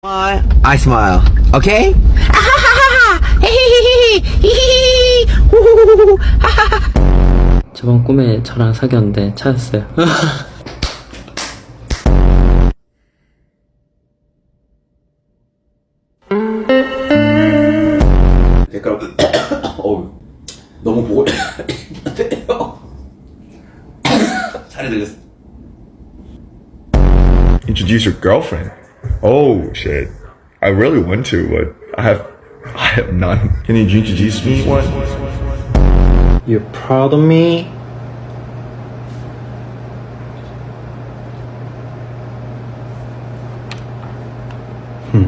I smile. Okay? 저번 꿈에 저랑 사귀었는데 찾았어요. 댓글 너무 보고 있는데요. 잘해 들렸어. Introduce your girlfriend. Oh shit. I really want to, but I have none. Can you introduce me one? You're proud of me? Hmm.